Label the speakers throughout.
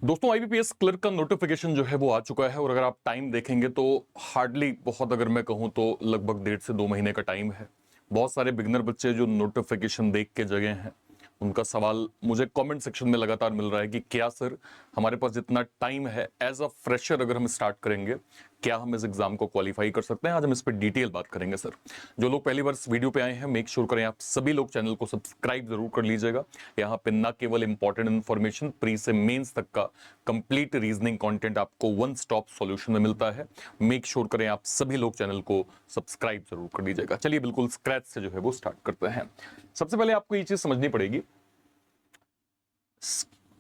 Speaker 1: दोस्तों IBPS clerk का notification जो है वो आ चुका है और अगर आप टाइम देखेंगे तो हार्डली बहुत अगर मैं कहूं तो लगभग 1.5 से 2 महीने का टाइम है। बहुत सारे बिगनर बच्चे जो नोटिफिकेशन देख के जगह हैं, उनका सवाल मुझे कमेंट सेक्शन में लगातार मिल रहा है कि क्या सर हमारे पास जितना टाइम है एज अ फ्रेशर अगर हम स्टार्ट करेंगे, क्या हम इस एग्जाम को क्वालिफाई कर सकते हैं। आज हम इस पर डिटेल बात करेंगे सर। जो लोग पहली बार इस वीडियो पे आए हैं, मेक श्योर करें आप सभी लोग चैनल को सब्सक्राइब जरूर कर लीजिएगा। यहाँ पे ना केवल इंपॉर्टेंट इन्फॉर्मेशन, प्री से मेंस तक का कंप्लीट रीजनिंग कंटेंट आपको वन स्टॉप सॉल्यूशन में मिलता है। मेक श्योर करें आप सभी लोग चैनल को सब्सक्राइब जरूर कर लीजिएगा। चलिए बिल्कुल स्क्रैच से जो है वो स्टार्ट करते हैं। सबसे पहले आपको ये चीज समझनी पड़ेगी,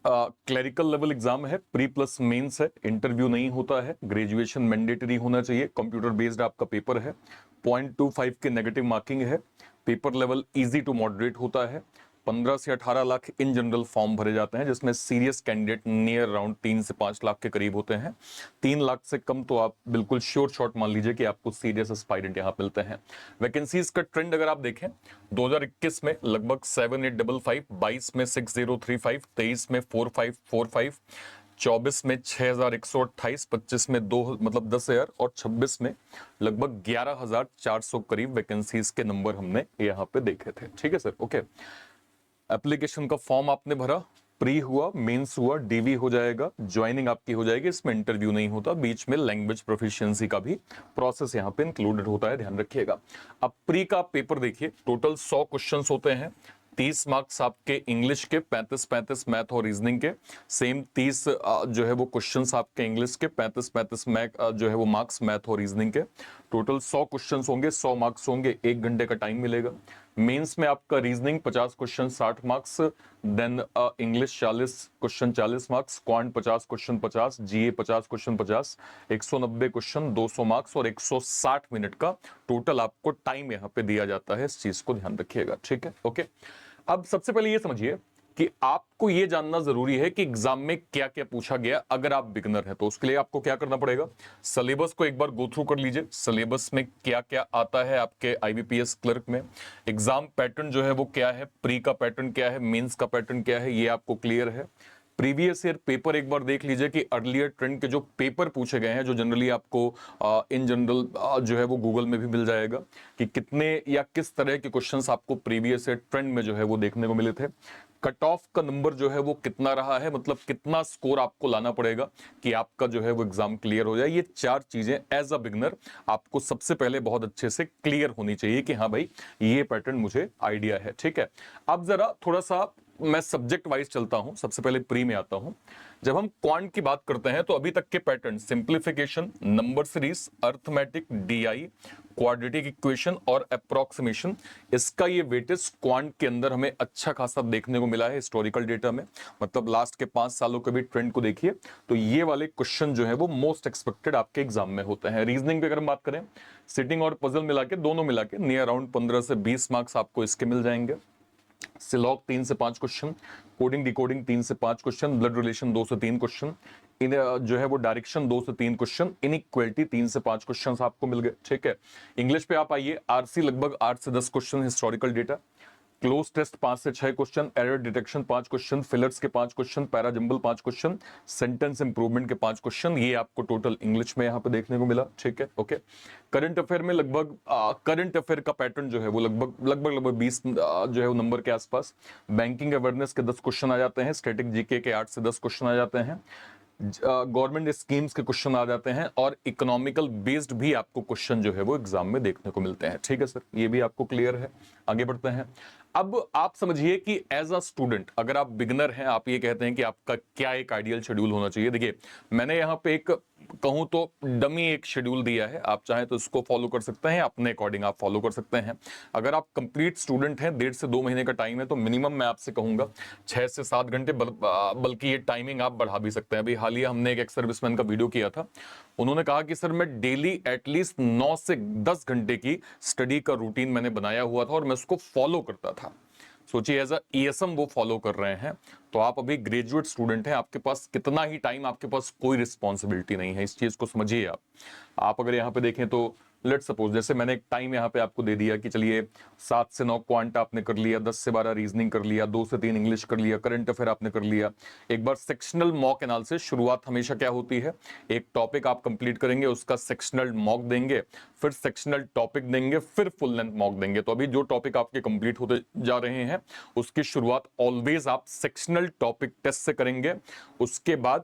Speaker 1: क्लरिकल लेवल एग्जाम है, प्री प्लस मेंस है, इंटरव्यू नहीं होता है, ग्रेजुएशन मैंडेटरी होना चाहिए, कंप्यूटर बेस्ड आपका पेपर है, 0.25 के नेगेटिव मार्किंग है, paper level easy to moderate होता है, 15 से 18 लाख इन जनरल फॉर्म भरे जाते हैं जिसमें सीरियस कैंडिडेट नियर अराउंड 3 से 5 लाख के करीब होते हैं। 3 लाख से कम तो आप बिल्कुल श्योर शॉट मान लीजिए कि आपको सीरियस एस्पायरेंट यहाँ मिलते हैं। वैकेंसीज का ट्रेंड अगर आप देखें, 2021 में लगभग 7855, 22 में 6035, 23 में 4545, 24 में 6128, 25 में 10,000 और 26 में लगभग 11,400 करीब वैकेंसीज के नंबर हमने यहाँ पे देखे थे। ठीक है सर, ओके। एप्लीकेशन का फॉर्म आपने भरा, प्री हुआ, मेंस हुआ, डीवी हो जाएगा, ज्वाइनिंग आपकी हो जाएगी। इसमें इंटरव्यू नहीं होता, बीच में लैंग्वेज प्रोफिशिएंसी का भी प्रोसेस यहाँ पे इंक्लूडेड होता है, ध्यान रखिएगा। अब प्री का पेपर देखिए, टोटल 100 क्वेश्चंस होते हैं। 30 मार्क्स आपके इंग्लिश के, 35 मैथ और रीजनिंग के। सेम 30 जो है वो क्वेश्चंस आपके इंग्लिश के, 35 जो है वो मार्क्स मैथ और रीजनिंग के। टोटल 100 क्वेश्चंस होंगे, 100 मार्क्स होंगे, 1 घंटे का टाइम मिलेगा। मेंस में आपका reasoning 50 question 60 marks, then English 40 question 40 marks, quant 50 question 50, GA 50 question 50, 190 question 200 marks और 160 मिनट का टोटल आपको टाइम यहाँ पे दिया जाता है। इस चीज को ध्यान रखिएगा, ठीक है, ओके। अब सबसे पहले ये समझिए कि आपको यह जानना जरूरी है कि एग्जाम में क्या क्या पूछा गया। अगर आप बिगनर हैं तो उसके लिए आपको क्या करना पड़ेगा, सिलेबस को एक बार गो थ्रू कर लीजिए। सिलेबस में क्या क्या आता है आपके आईबीपीएस क्लर्क में, एग्जाम पैटर्न जो है वो क्या है, प्री का पैटर्न क्या है, मेंस का पैटर्न क्या है, ये आपको क्लियर है। प्रीवियस ईयर पेपर एक बार देख लीजिए कि अर्लियर ट्रेंड के जो पेपर पूछे गए हैं, जो जनरली आपको इन जनरल जो है वो गूगल में भी मिल जाएगा कि कितने या किस तरह के क्वेश्चंस आपको प्रीवियस ईयर ट्रेंड में जो है वो देखने को मिले थे। कट ऑफ का नंबर जो है वो कितना रहा है, मतलब कितना स्कोर आपको लाना पड़ेगा कि आपका जो है वो एग्जाम क्लियर हो जाए। ये 4 चीजें एज अ बिगनर आपको सबसे पहले बहुत अच्छे से क्लियर होनी चाहिए कि हाँ भाई ये पैटर्न मुझे आइडिया है, ठीक है। अब जरा थोड़ा सा मैं सब्जेक्ट वाइज चलता हूं, सबसे पहले प्री में आता हूं। जब हम क्वांट की बात करते हैं तो अभी तक के pattern simplification, number series, arithmetic, DI, quadratic equation और अप्रोक्सीमेशन, इसका ये वेटेज क्वांट के अंदर हमें अच्छा खासा देखने को मिला है हिस्टोरिकल डेटा में। मतलब लास्ट के 5 सालों के भी ट्रेंड को देखिए तो ये वाले क्वेश्चन जो है वो मोस्ट एक्सपेक्टेड आपके एग्जाम में होते हैं। रीजनिंग पे अगर हम बात करें, सिटिंग और पजल मिला के, दोनों मिला के नियर अराउंड 15 से 20 मार्क्स आपको इसके मिल जाएंगे। सिलॉग 3 से 5 क्वेश्चन, कोडिंग डिकोडिंग 3 से 5 क्वेश्चन, ब्लड रिलेशन 2 से 3 क्वेश्चन, इन जो है वो डायरेक्शन 2 से 3 क्वेश्चन, इनइक्वालिटी 3 से 5 क्वेश्चन आपको मिल गए, ठीक है। इंग्लिश पे आप आइए, आरसी लगभग 8 से 10 question, historical data, cloze test 5 से 6 question, error detection 5 question, fillers के 5 question, parajumble 5 question, sentence improvement के 5 क्वेश्चन, ये आपको टोटल इंग्लिश में यहाँ पे देखने को मिला, ठीक है, ओके। करंट अफेयर में लगभग करंट अफेयर का पैटर्न जो है वो लगभग 20 जो है वो नंबर के आसपास। बैंकिंग अवेयरनेस के 10 क्वेश्चन आ जाते हैं, स्टैटिक जीके के 8 से 10 क्वेश्चन आ जाते हैं, गवर्नमेंट स्कीम्स के क्वेश्चन आ जाते हैं और इकोनॉमिकल बेस्ड भी आपको क्वेश्चन जो है वो एग्जाम में देखने को मिलते हैं, ठीक है सर, ये भी आपको क्लियर है। आगे बढ़ते हैं। अब आप समझिए कि एज अ स्टूडेंट अगर आप बिगनर हैं, आप ये कहते हैं कि आपका क्या एक आइडियल शेड्यूल होना चाहिए। देखिए मैंने यहाँ पे एक कहूं तो डमी एक शेड्यूल दिया है, आप चाहें तो इसको फॉलो कर सकते हैं, अपने अकॉर्डिंग आप फॉलो कर सकते हैं। अगर आप कंप्लीट स्टूडेंट हैं, 1.5 से 2 महीने का टाइम है, तो मिनिमम मैं आपसे कहूंगा 6 से 7 घंटे, बल्कि ये टाइमिंग आप बढ़ा भी सकते हैं। अभी हालिया हमने एक एक्स सर्विसमैन का वीडियो किया था, उन्होंने कहा कि सर मैं डेली एटलीस्ट 9 से 10 घंटे की स्टडी का रूटीन मैंने बनाया हुआ था और मैं उसको फॉलो करता था। सोचिए एज अ ईएसएम वो फॉलो कर रहे हैं, तो आप अभी ग्रेजुएट स्टूडेंट हैं, आपके पास कितना ही टाइम, आपके पास कोई रिस्पॉन्सिबिलिटी नहीं है, इस चीज को समझिए आप। अगर यहाँ पे देखें तो लेट सपोज जैसे मैंने एक टाइम यहाँ पे आपको दे दिया कि चलिए 7 से 9 क्वांट आपने कर लिया, 10 से 12 रीजनिंग कर लिया, 2 से 3 इंग्लिश कर लिया, करंट अफेयर आपने कर लिया। एक बार सेक्शनल मॉक एनालिसिस शुरुआत हमेशा क्या होती है, एक टॉपिक आप कंप्लीट करेंगे, उसका सेक्शनल मॉक देंगे, फिर सेक्शनल टॉपिक देंगे, फिर फुल लेंथ मॉक देंगे। तो अभी जो टॉपिक आपके कंप्लीट होते जा रहे हैं उसकी शुरुआत ऑलवेज आप सेक्शनल टॉपिक टेस्ट से करेंगे, उसके बाद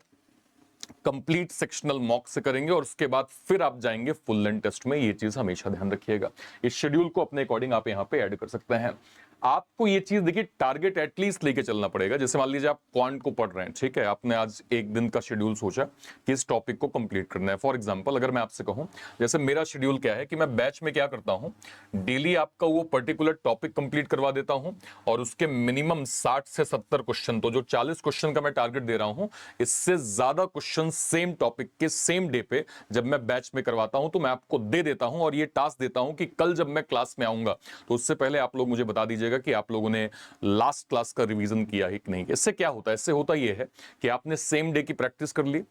Speaker 1: कंप्लीट सेक्शनल मॉक से करेंगे और उसके बाद फिर आप जाएंगे फुल लेंथ टेस्ट में। ये चीज हमेशा ध्यान रखिएगा। इस शेड्यूल को अपने अकॉर्डिंग आप यहां पे ऐड कर सकते हैं। आपको ये चीज देखिए टारगेट एटलीस्ट लेके चलना पड़ेगा। जैसे मान लीजिए आप क्वांट को पढ़ रहे हैं, ठीक है, आपने आज एक दिन का शेड्यूल सोचा कि इस टॉपिक को कंप्लीट करना है। फॉर एग्जांपल अगर मैं आपसे कहूं, जैसे मेरा शेड्यूल क्या है कि मैं बैच में क्या करता हूं, डेली आपका वो पर्टिकुलर टॉपिक कंप्लीट करवा देता हूं और उसके मिनिमम 60 से 70 क्वेश्चन, तो जो 40 क्वेश्चन का मैं टारगेट दे रहा हूं, इससे ज्यादा क्वेश्चन सेम टॉपिक के सेम डे पे जब मैं बैच में करवाता हूं तो मैं आपको दे देता हूं और ये टास्क देता हूं कि कल जब मैं क्लास में आऊंगा तो उससे पहले आप लोग मुझे बता दीजिएगा कि आप लोगों ने लास्ट क्लास का रिवीजन किया है कि नहीं। इससे क्या होता है, इससे होता यह है कि आपने सेम डे की प्रैक्टिस कर ली,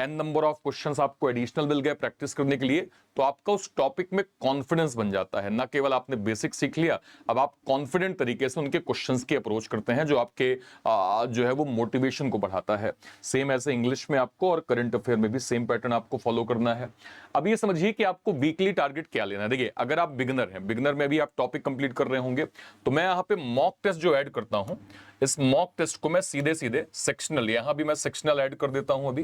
Speaker 1: एन नंबर ऑफ क्वेश्चंस आपको एडिशनल मिल गए प्रैक्टिस करने के लिए, तो आपका उस टॉपिक में कॉन्फिडेंस बन जाता है। ना केवल आपने बेसिक सीख लिया, अब आप कॉन्फिडेंट तरीके से उनके क्वेश्चंस की अप्रोच करते हैं, जो आपके जो है वो मोटिवेशन को बढ़ाता है। सेम ऐसे इंग्लिश में आपको और करंट अफेयर में भी सेम पैटर्न आपको फॉलो करना है। अब ये समझिए कि आपको वीकली टारगेट क्या लेना है। देखिए अगर आप बिगिनर हैं, बिगिनर में भी आप टॉपिक कंप्लीट कर रहे होंगे, तो मैं यहाँ पे मॉक टेस्ट जो ऐड करता हूं, इस मॉक टेस्ट को मैं सीधे सीधे सेक्शनल, यहां भी मैं सेक्शनल ऐड कर देता हूं।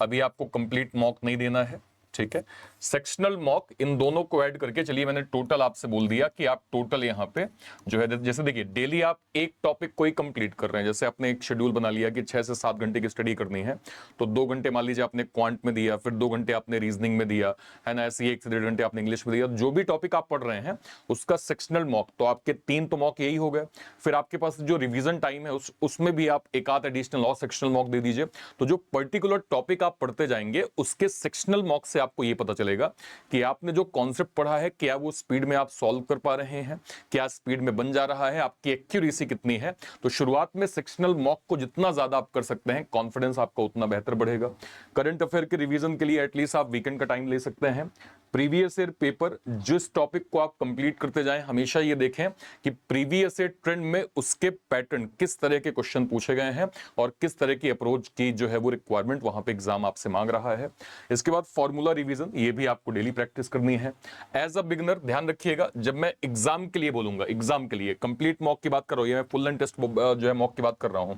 Speaker 1: अभी आपको कंप्लीट मॉक नहीं देना है, ठीक है। सेक्शनल मॉक इन दोनों को ऐड करके, चलिए मैंने टोटल आपसे बोल दिया कि आप टोटल यहां पे जो है, जैसे देखिए डेली आप एक टॉपिक को ही कंप्लीट कर रहे हैं। जैसे आपने एक शेड्यूल बना लिया कि 6 से 7 घंटे की स्टडी करनी है, तो 2 घंटे मान लीजिए आपने क्वांट में दिया, फिर 2 घंटे आपने रीजनिंग में दिया, है ना, ऐसे 1 से 1.5 घंटे आपने इंग्लिश में दिया। जो भी टॉपिक आप पढ़ रहे हैं उसका सेक्शनल मॉक, तो आपके 3 तो मॉक यही हो गए। फिर आपके पास जो रिवीजन टाइम है उसमें भी आप एक आध एडिशनल और सेक्शनल मॉक दे दीजिए। तो जो पर्टिकुलर टॉपिक आप पढ़ते जाएंगे उसके सेक्शनल मॉक से आपको ये पता चलेगा कि आपने जो कॉन्सेप्ट पढ़ा है क्या वो स्पीड में आप सॉल्व कर पा रहे हैं, क्या स्पीड में बन जा रहा है, आपकी एक्यूरेसी कितनी है। तो शुरुआत में सेक्शनल मॉक को जितना ज्यादा आप कर सकते हैं, कॉन्फिडेंस आपका उतना बेहतर बढ़ेगा। करंट अफेयर के रिवीजन के लिए एटलीस्ट आप वीकेंड का टाइम ले सकते हैं। प्रीवियस ईयर पेपर जिस टॉपिक को आप कंप्लीट करते जाएं, हमेशा ये देखें कि प्रीवियस ईयर ट्रेंड में उसके पैटर्न, किस तरह के क्वेश्चन पूछे गए हैं और किस तरह की अप्रोच की जो है वो रिक्वायरमेंट वहां पे एग्जाम आपसे मांग रहा है। इसके बाद फॉर्मूला रिवीजन, ये भी आपको डेली प्रैक्टिस करनी है। एज अ बिगिनर ध्यान रखिएगा, जब मैं एग्जाम के लिए बोलूंगा, एग्जाम के लिए कंप्लीट मॉक की बात कर रहा हूं, मैं फुल एंड टेस्ट जो है मॉक की बात कर रहा हूं।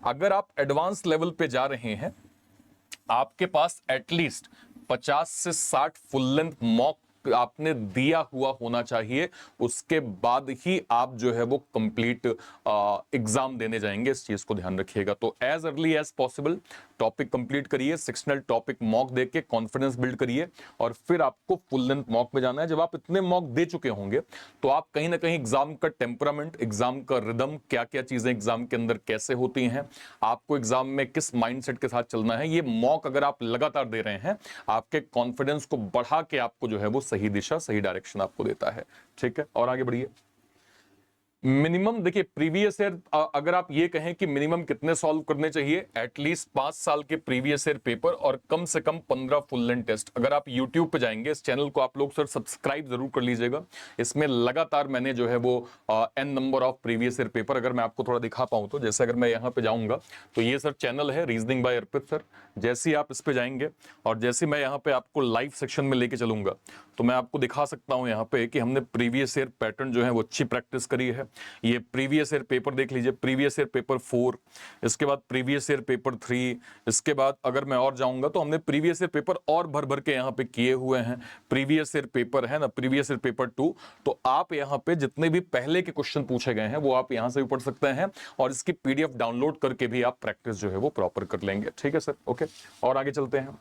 Speaker 1: अगर आप एडवांस लेवल पे जा रहे हैं, आपके पास एटलीस्ट 50 से 60 फुल लेंथ मॉक आपने दिया हुआ होना चाहिए, उसके बाद ही आप जो है वो कंप्लीट एग्जाम देने जाएंगे। इस चीज को ध्यान रखिएगा। तो as early as possible topic complete करिए, सेक्शनल टॉपिक मॉक देके कॉन्फिडेंस बिल्ड करिए और फिर आपको फुल लेंथ मॉक में जाना है। जब आप इतने मॉक दे चुके होंगे तो आप कहीं ना कहीं एग्जाम का टेम्परामेंट, एग्जाम का रिदम, क्या क्या चीजें एग्जाम के अंदर कैसे होती हैं, आपको एग्जाम में किस माइंडसेट के साथ चलना है, ये मॉक अगर आप लगातार दे रहे हैं, आपके कॉन्फिडेंस को बढ़ा के आपको जो है वो सही दिशा, सही डायरेक्शन आपको देता है। ठीक है, और आगे बढ़िए। मिनिमम देखिए प्रीवियस ईयर, अगर आप ये कहें कि मिनिमम कितने सॉल्व करने चाहिए, एटलीस्ट 5 साल के प्रीवियस ईयर पेपर और कम से कम 15 फुल लेंथ टेस्ट। अगर आप यूट्यूब पे जाएंगे, इस चैनल को आप लोग सर सब्सक्राइब जरूर कर लीजिएगा। इसमें लगातार मैंने जो है वो n number of previous year paper, अगर मैं आपको थोड़ा दिखा पाऊं तो, जैसे अगर मैं यहाँ पे जाऊंगा तो ये सर चैनल है रीजनिंग बाय अर्पित सर। जैसे ही आप इस पे जाएंगे और जैसे मैं यहाँ पे आपको लाइव सेक्शन में लेके चलूंगा तो मैं आपको दिखा सकता हूँ यहाँ पे कि हमने प्रीवियस ईयर पैटर्न जो है वो अच्छी प्रैक्टिस करी है। ये प्रीवियस ईयर पेपर देख लीजिए, प्रीवियस ईयर पेपर 4, इसके बाद प्रीवियस ईयर पेपर 3, इसके बाद अगर मैं और जाऊंगा तो हमने प्रीवियस ईयर पेपर और भर भर के यहाँ पे किए हुए हैं। प्रीवियस ईयर पेपर है ना, प्रीवियस ईयर पेपर 2, तो आप यहाँ पे जितने भी पहले के क्वेश्चन पूछे गए हैं वो आप यहाँ से भी पढ़ सकते हैं और इसकी पीडीएफ डाउनलोड करके भी आप प्रैक्टिस जो है वो प्रॉपर कर लेंगे। ठीक है सर, ओके, और आगे चलते हैं।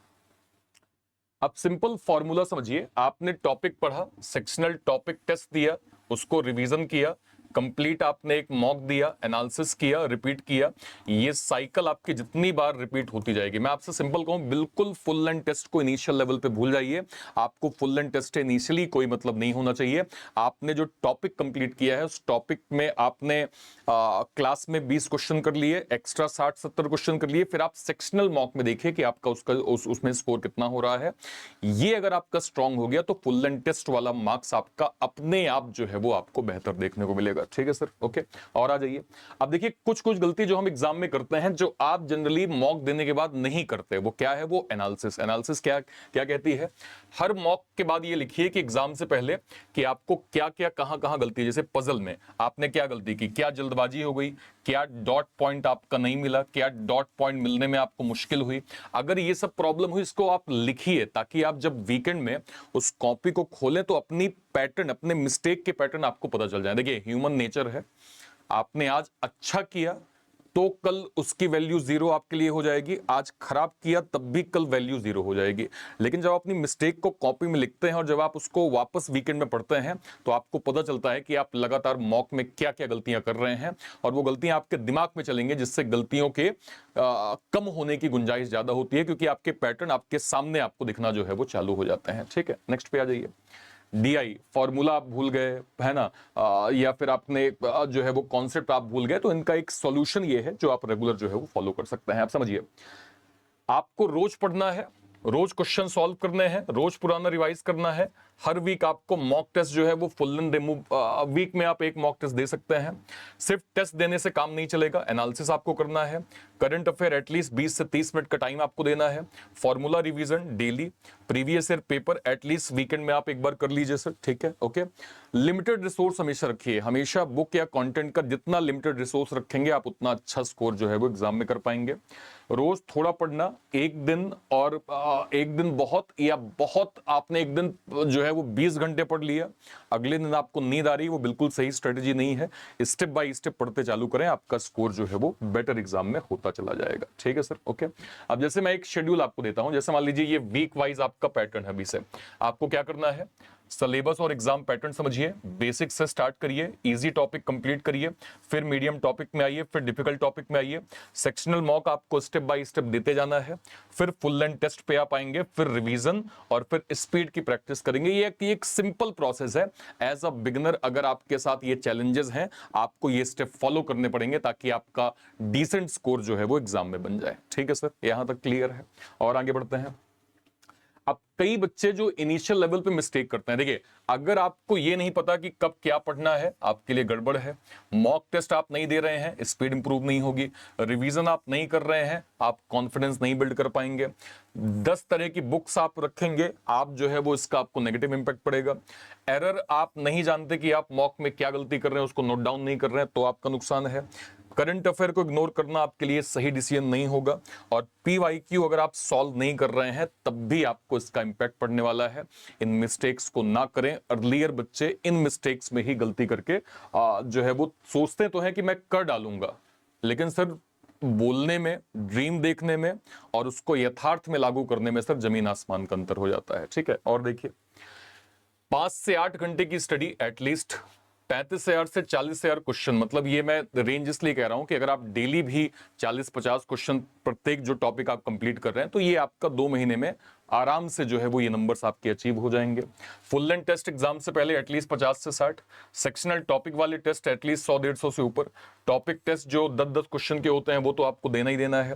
Speaker 1: अब सिंपल फॉर्मूला समझिए, आपने टॉपिक पढ़ा, सेक्शनल टॉपिक टेस्ट दिया, उसको रिवीजन किया, कंप्लीट आपने एक मॉक दिया, एनालिसिस किया, रिपीट किया, ये साइकिल आपकी जितनी बार रिपीट होती जाएगी। मैं आपसे सिंपल कहूं, बिल्कुल फुल लेंथ टेस्ट को इनिशियल लेवल पे भूल जाइए। आपको फुल लेंथ टेस्ट इनिशियली कोई मतलब नहीं होना चाहिए। आपने जो टॉपिक कंप्लीट किया है उस टॉपिक में आपने क्लास में 20 क्वेश्चन कर लिए, एक्स्ट्रा 60-70 क्वेश्चन कर लिए, फिर आप सेक्शनल मॉक में देखिए कि आपका उसमें स्कोर कितना हो रहा है। ये अगर आपका स्ट्रांग हो गया तो फुल लेंथ टेस्ट वाला मार्क्स आपका अपने आप जो है वो आपको बेहतर देखने को मिलेगा। ठीक है सर, ओके। और आ जाइए, अब देखिए कुछ कुछ गलती जो हम एग्जाम में करते हैं जो आप जनरली मॉक देने के बाद नहीं करते, वो क्या है? वो एनालिसिस। एनालिसिस क्या क्या कहती है? हर मॉक के बाद ये लिखिए कि एग्जाम से पहले कि आपको क्या क्या कहां कहां गलती है। जैसे पजल में आपने क्या गलती की, क्या जल्दबाजी हो गई, क्या डॉट पॉइंट आपका नहीं मिला, क्या डॉट पॉइंट मिलने में आपको मुश्किल हुई। अगर ये सब प्रॉब्लम हुई इसको आप लिखिए, ताकि आप जब वीकेंड में उस कॉपी को खोलें तो अपनी पैटर्न, अपने मिस्टेक के पैटर्न आपको पता चल जाए। देखिए ह्यूमन नेचर है, आपने आज अच्छा किया तो कल उसकी वैल्यू 0 आपके लिए हो जाएगी, आज खराब किया तब भी कल वैल्यू 0 हो जाएगी। लेकिन जब आप अपनी मिस्टेक को कॉपी में लिखते हैं और जब आप उसको वापस वीकेंड में पढ़ते हैं तो आपको पता चलता है कि आप लगातार मॉक में क्या क्या गलतियां कर रहे हैं, और वो गलतियां आपके दिमाग में चलेंगे, जिससे गलतियों के कम होने की गुंजाइश ज्यादा होती है, क्योंकि आपके पैटर्न आपके सामने आपको दिखना जो है वो चालू हो जाते हैं। ठीक है, नेक्स्ट पे आ जाइए। DI फॉर्मूला आप भूल गए है ना, या फिर आपने जो है वो कॉन्सेप्ट आप भूल गए, तो इनका एक सॉल्यूशन ये है जो आप रेगुलर जो है वो फॉलो कर सकते हैं। आप समझिए, आपको रोज पढ़ना है, रोज क्वेश्चन सॉल्व करने हैं, रोज पुराना रिवाइज करना है। हर वीक आपको मॉक टेस्ट जो है वो फुल लेंथ वीक में आप एक मॉक टेस्ट दे सकते हैं। सिर्फ टेस्ट देने से काम नहीं चलेगा, एनालिसिस आपको करना है। करंट अफेयर एटलीस्ट 20 से 30 मिनट का टाइम आपको देना है। Formula revision daily, previous year paper at least weekend में आप एक बार कर लीजिए सर। ठीक है, ओके। लिमिटेड रिसोर्स हमेशा रखिए, हमेशा बुक या कंटेंट का जितना लिमिटेड रिसोर्स रखेंगे आप उतना अच्छा स्कोर जो है वो एग्जाम में कर पाएंगे। रोज थोड़ा पढ़ना, एक दिन और एक दिन बहुत या बहुत आपने एक दिन जो है वो 20 घंटे पढ़ लिया, अगले दिन आपको नींद आ रही, वो बिल्कुल सही स्ट्रेटजी नहीं है। स्टेप बाय स्टेप पढ़ते चालू करें, आपका स्कोर जो है वो बेटर एग्जाम में होता चला जाएगा। ठीक है सर, ओके। अब जैसे मैं एक शेड्यूल आपको देता हूं, जैसे मान लीजिए ये वीक वाइज आपका पैटर्न है। अभी से आपको क्या करना है, सिलेबस और एग्जाम पैटर्न समझिए, बेसिक से स्टार्ट करिए, इजी टॉपिक कंप्लीट करिए, फिर मीडियम टॉपिक में आइए, फिर डिफिकल्ट टॉपिक में आइए। सेक्शनल मॉक आपको स्टेप बाय स्टेप देते जाना है, फिर फुल लेंथ टेस्ट पे आप आएंगे, फिर रिवीजन और फिर स्पीड की प्रैक्टिस करेंगे। ये एक सिंपल प्रोसेस है। एज अ बिगिनर अगर आपके साथ ये चैलेंजेस हैं, आपको ये स्टेप फॉलो करने पड़ेंगे ताकि आपका डिसेंट स्कोर जो है वो एग्जाम में बन जाए। ठीक है सर, यहां तक क्लियर है? और आगे बढ़ते हैं। अब कई बच्चे जो इनिशियल लेवल पे मिस्टेक करते हैं, देखिए अगर आपको ये नहीं पता कि कब क्या पढ़ना है, आपके लिए गड़बड़ है। मॉक टेस्ट आप नहीं दे रहे हैं, स्पीड इंप्रूव नहीं होगी। रिवीजन आप नहीं कर रहे हैं, आप कॉन्फिडेंस नहीं बिल्ड कर पाएंगे। 10 तरह की बुक्स आप रखेंगे, आप जो है वो इसका आपको नेगेटिव इंपैक्ट पड़ेगा। एरर आप नहीं जानते कि आप मॉक में क्या गलती कर रहे हैं, उसको नोट डाउन नहीं कर रहे हैं, तो आपका नुकसान है। करंट अफेयर को इग्नोर करना आपके लिए सही डिसीजन नहीं होगा, और PYQ अगर आप सॉल्व नहीं कर रहे हैं तब भी आपको इसका इंपैक्ट पड़ने वाला है। इन मिस्टेक्स को ना करें। अर्लियर बच्चे इन मिस्टेक्स में ही गलती करके जो है वो सोचते तो हैं कि मैं कर डालूंगा, लेकिन सर बोलने में, ड्रीम देखने में और उसको यथार्थ में लागू करने में सर जमीन आसमान का अंतर हो जाता है। ठीक है, और देखिए 5 से 8 घंटे की स्टडी एटलीस्ट, 35,000 से 40,000 क्वेश्चन, मतलब ये मैं रेंज इसलिए कह रहा हूं कि अगर आप डेली भी 40-50 क्वेश्चन प्रत्येक जो टॉपिक आप कंप्लीट कर रहे हैं तो ये आपका 2 महीने में आराम से जो है वो ये नंबर्स आपके अचीव हो जाएंगे। फुल लेंथ टेस्ट एग्जाम से पहले एटलीस्ट 50 से 60, सेक्शनल टॉपिक वाले टेस्ट एटलीस्ट 100-150 से ऊपर, टॉपिक टेस्ट जो 10-10 क्वेश्चन के होते हैं वो तो आपको देना ही देना है।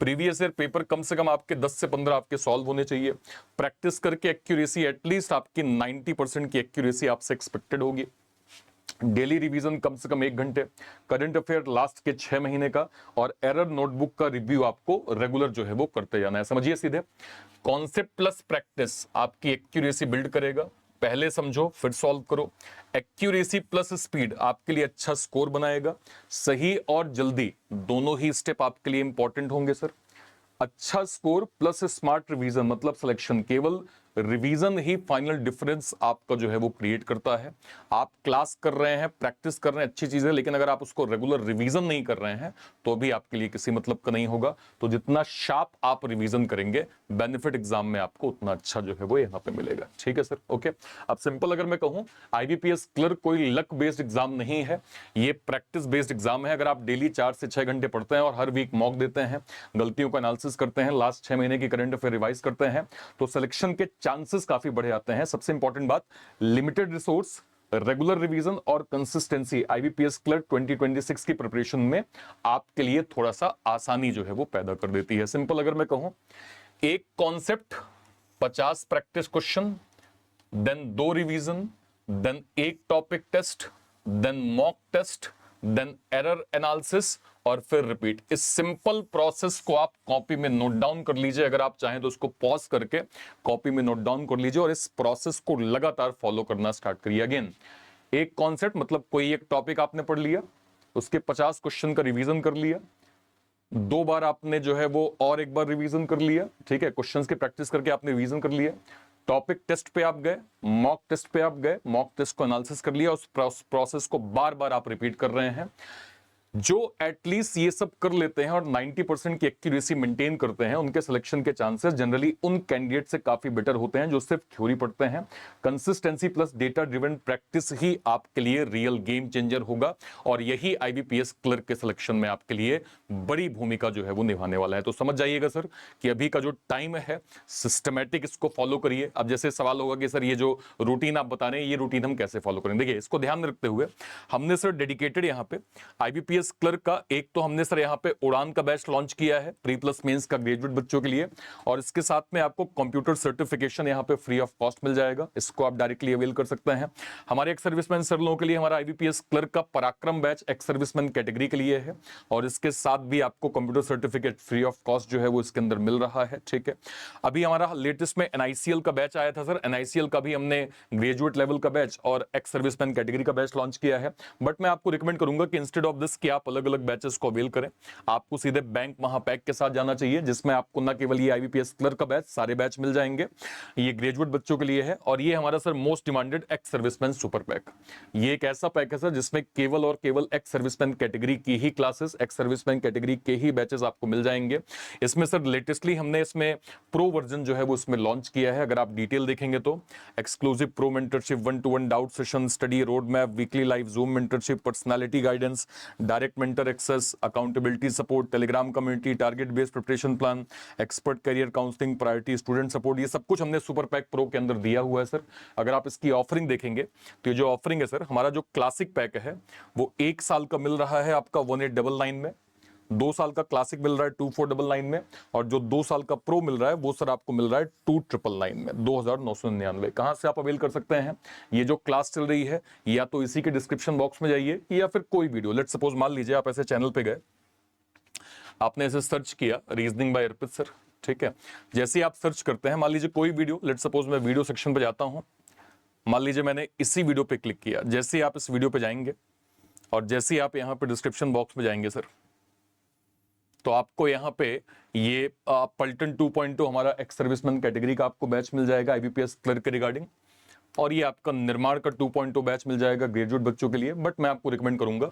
Speaker 1: प्रीवियस ईयर पेपर कम से कम आपके 10 से 15 आपके सॉल्व होने चाहिए। प्रैक्टिस करके एक्यूरेसी एटलीस्ट आपकी 90% की एक्यूरेसी आपसे एक्सपेक्टेड होगी। डेली रिवीजन कम से कम 1 घंटे, करंट अफेयर लास्ट के 6 महीने का, और एरर नोटबुक का रिव्यू आपको रेगुलर जो है वो करते जाना है। समझिए सीधे, कॉन्सेप्ट प्लस प्रैक्टिस आपकी एक्यूरेसी बिल्ड करेगा। पहले समझो फिर सॉल्व करो। एक्यूरेसी प्लस स्पीड आपके लिए अच्छा स्कोर बनाएगा। सही और जल्दी दोनों ही स्टेप आपके लिए इंपॉर्टेंट होंगे सर। अच्छा स्कोर प्लस स्मार्ट रिवीजन मतलब सिलेक्शन, केवल रिवीजन ही फाइनल डिफरेंस आपका जो है वो क्रिएट करता है। आप क्लास कर रहे हैं, प्रैक्टिस कर रहे हैं, अच्छी चीज है, लेकिन अगर आप उसको रेगुलर रिवीजन नहीं कर रहे हैं तो भी आपके लिए किसी मतलब का नहीं होगा। तो जितना शार्प आप रिवीजन करेंगे, बेनिफिट एग्जाम में आपको उतना अच्छा जो है वो यहाँ पे मिलेगा। ठीक है सर, ओके। अब सिंपल अगर मैं कहूं, IBPS क्लर्क कोई लक बेस्ड एग्जाम नहीं है, ये प्रैक्टिस बेस्ड एग्जाम है। अगर आप डेली 4 से 6 घंटे पढ़ते हैं और हर वीक मॉक देते हैं, गलतियों का एनालिसिस करते हैं, लास्ट 6 महीने की करंट अफेयर रिवाइज करते हैं, तो सिलेक्शन के चांसेस काफी बढ़ जाते हैं। सबसे इंपॉर्टेंट बात, लिमिटेड रिसोर्स, रेगुलर रिवीजन और कंसिस्टेंसी IBPS क्लर्क 2026 की प्रिपरेशन में आपके लिए थोड़ा सा आसानी जो है वो पैदा कर देती है। सिंपल अगर मैं कहूं, एक concept, 50 practice question, then 2 revision, then एक topic test, then mock test, then error analysis और फिर रिपीट। इस सिंपल प्रोसेस को आप कॉपी में नोट डाउन कर लीजिए। अगर आप चाहें तो उसको पॉज करके कॉपी में नोट डाउन कर लीजिए और इस प्रोसेस को लगातार फॉलो करना स्टार्ट करिए। अगेन, एक कॉन्सेप्ट मतलब कोई एक टॉपिक आपने पढ़ लिया, उसके 50 क्वेश्चन का रिवीजन कर लिया, 2 बार आपने जो है वो और एक बार रिवीजन कर लिया, ठीक है, क्वेश्चंस की प्रैक्टिस करके आपने रिवीजन कर लिया, टॉपिक टेस्ट पे आप गए, मॉक टेस्ट पे आप गए, मॉक टेस्ट को एनालिसिस कर लिया, उस प्रोसेस को बार बार आप रिपीट कर रहे हैं। जो एटलीस्ट ये सब कर लेते हैं और 90% की एक्यूरेसी मेंटेन करते हैं, उनके सिलेक्शन के चांसेस जनरली उन कैंडिडेट से काफी बेटर होते हैं जो सिर्फ थ्योरी पढ़ते हैं। Consistency plus data driven practice ही आपके लिए रियल गेम चेंजर होगा और यही IBPS क्लर्क के सिलेक्शन में आपके लिए बड़ी भूमिका जो है वो निभाने वाला है। तो समझ जाइएगा सर कि अभी का जो टाइम है, सिस्टमैटिक इसको फॉलो करिए। अब जैसे सवाल होगा कि सर ये जो रूटीन आप बता रहे हैं, ये रूटीन हम कैसे फॉलो करें? देखिए, इसको ध्यान में रखते हुए हमने सर डेडिकेटेड यहाँ पे IBPS क्लर्क का एक तो हमने सर यहाँ पे उड़ान का बैच लॉन्च किया है प्री प्लस मेंस का ग्रेजुएट बच्चों के लिए, और इसके साथ में आपको कंप्यूटर सर्टिफिकेशन यहाँ पे फ्री ऑफ कॉस्ट मिल जाएगा। इसको आप डायरेक्टली अवेल कर सकते हैं। हमारे एक्स सर्विसमैन सर लोगों के लिए हमारा IBPS क्लर्क का पराक्रम बैच एक्स सर्विसमैन कैटेगरी के लिए है, और इसके साथ भी आपको computer certificate free of cost जो है वो इसके अंदर मिल रहा है। ठीक है, अभी हमारा लेटेस्ट में NICL का बैच आया था सर, NICL का भी हमने ग्रेजुएट लेवल का बैच और एक्स सर्विसमैन कैटेगरी का बैच लॉन्च किया है। बट मैं आपको रिकमेंड करूंगा कि इंस्टेड ऑफ दिस कि आप अलग अलग बैचेस को अवेल करें, आपको सीधे बैंक महापैक के साथ जाना चाहिए, जिसमें आपको न केवल ये IBPS क्लर्क का बैच, सारे बैच मिल जाएंगे। ये ग्रेजुएट बच्चों के लिए है, और ये हमारा sir most demanded ex serviceman super pack. ये एक ऐसा पैक है सर जिसमें केवल और केवल एक्स सर्विसमैन कैटेगरी की ही क्लासेस, एक्स सर्विसमैन कैटेगरी के ही बैचेस आपको मिल जाएंगे। इसमें सर लेटेस्टली हमने इसमें प्रो वर्जन जो है वो इसमें लॉन्च किया है। अगर आप डिटेल देखेंगे तो exclusive pro mentorship, 1-to-1 doubt session, study road map, weekly live Zoom mentorship, personality guidance, direct mentor access, accountability support, Telegram community, target based preparation plan, expert career counselling, priority student support, ये सब कुछ हमने super pack pro के अंदर दिया हुआ है sir. अगर आप इसकी ऑफरिंग देखेंगे तो ये जो ऑफरिंग है सर, हमारा जो क्लासिक पैक है वो 1 साल का मिल रहा है आपका 1899 में, 2 साल का क्लासिक मिल रहा है 2499 में, और जो 2 साल का प्रो मिल रहा है वो सर आपको मिल रहा है 2999 में, 2999। कहां से आप अवेल कर सकते हैं? ये जो क्लास चल रही है, या तो इसी के डिस्क्रिप्शन बॉक्स में जाइए, या फिर कोई वीडियो, लेट्स सपोज मान लीजिए आप ऐसे चैनल पे गए, आपने ऐसे सर्च किया रीजनिंग बाय अर्पित सर, ठीक है, जैसे ही आप सर्च करते हैं, मान लीजिए कोई वीडियो, लेट्स सपोज मैं वीडियो सेक्शन पे जाता हूं, मान लीजिए मैंने इसी वीडियो पे क्लिक किया, जैसे ही आप इस वीडियो पे जाएंगे और जैसे ही आप यहां पे डिस्क्रिप्शन बॉक्स में जाएंगे सर, तो आपको यहाँ पे ये पलटन 2.2 हमारा एक्स सर्विसमैन कैटेगरी का आपको बैच मिल जाएगा IBPS क्लर्क के रिगार्डिंग, और ये आपका निर्माण का 2.2 बैच मिल जाएगा ग्रेजुएट बच्चों के लिए। बट मैं आपको रिकमेंड करूंगा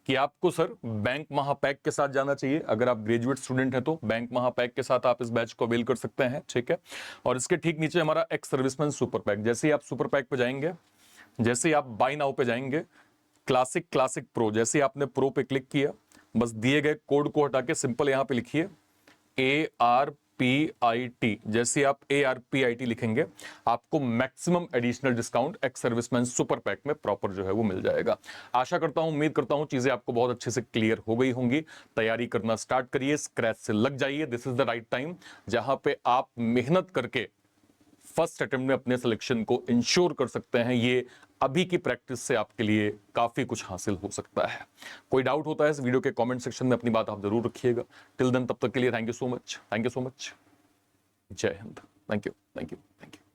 Speaker 1: कि आपको सर बैंक महापैक के साथ जाना चाहिए। अगर आप ग्रेजुएट स्टूडेंट हैं तो बैंक महापैक के साथ आप इस बैच को अवेल कर सकते हैं, ठीक है। और इसके ठीक नीचे हमारा एक्स सर्विसमैन सुपर पैक, जैसे ही आप सुपर पैक पे जाएंगे, जैसे ही आप बाय नाउ पे जाएंगे, क्लासिक प्रो, जैसे आपने प्रो पे क्लिक किया, बस दिए गए कोड को हटा के सिंपल यहां पे लिखिए ARPIT। जैसे आप ARPIT लिखेंगे, आपको maximum additional discount ex serviceman super pack में प्रॉपर जो है वो मिल जाएगा। आशा करता हूं, उम्मीद करता हूं चीजें आपको बहुत अच्छे से क्लियर हो गई होंगी। तैयारी करना स्टार्ट करिए, स्क्रैच से लग जाइए। This is the right time जहां पे आप मेहनत करके फर्स्ट अटेम्प्ट में अपने सिलेक्शन को इंश्योर कर सकते हैं। ये अभी की प्रैक्टिस से आपके लिए काफी कुछ हासिल हो सकता है। कोई डाउट होता है इस वीडियो के कमेंट सेक्शन में अपनी बात आप जरूर रखिएगा। टिल देन, तब तक के लिए thank you so much, thank you so much. जय हिंद। Thank you, thank you, thank you.